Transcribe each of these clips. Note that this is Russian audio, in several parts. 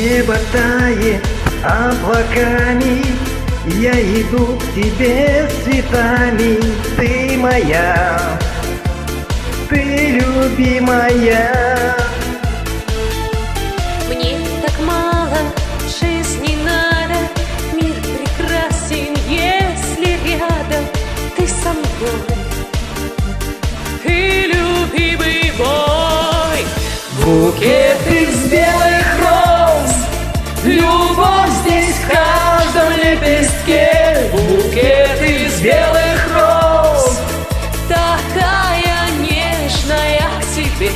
Небо тает облаками, я иду к тебе с цветами. Ты моя, ты любимая. Мне так мало жизни надо, мир прекрасен, если рядом ты со мной. Ты любимый мой. Букет из белых роз, любовь здесь в каждом лепестке. Букет из белых роз, Такая нежная к тебе.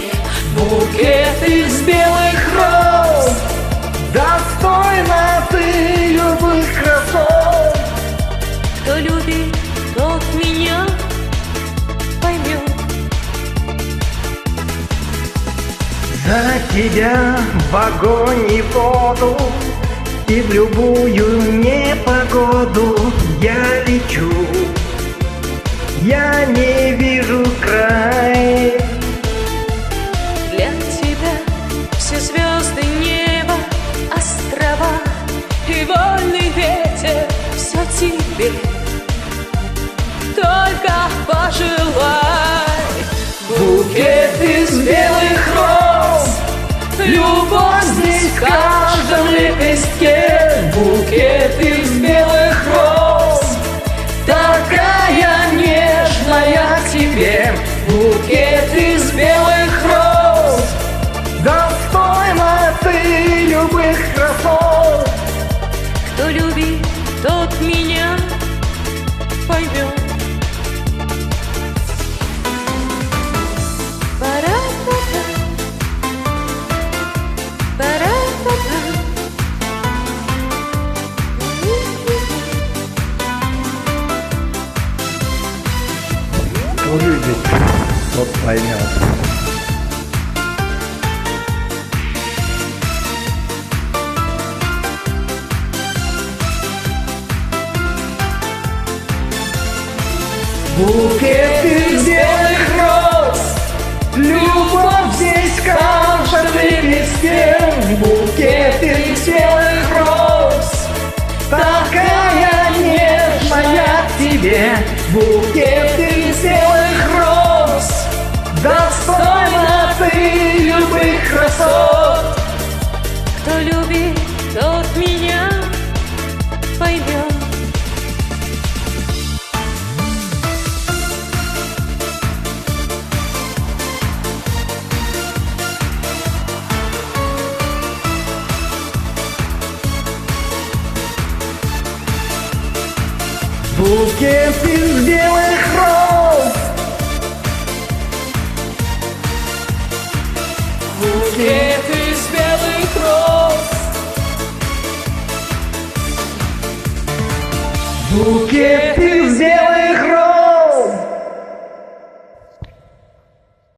букет из белых роз, достойна ты любых красот. Кто любит, тот меня поймет. За тебя в огонь и воду, и в любую непогоду я лечу. Я не вижу край. Для тебя все звезды, небо, острова и вольный ветер. Все тебе, только пожелай. Букет из белых роз, любовь здесь в каждом лепестке. Букет из белых роз, такая нежная к тебе. Букет из белых роз, достойна ты любых красот. Кто любит, тот меня поймет. Пара-па-па, пара-па-па. Кто любит, тот поймет. Букет из белых роз, любовь здесь в каждом лепестке. Букет из белых роз, такая нежная к тебе. Букет из белых роз, достойна ты любых красот. Кто любит, тот меня поймет. Букет из белых роз, букет из белых роз, букет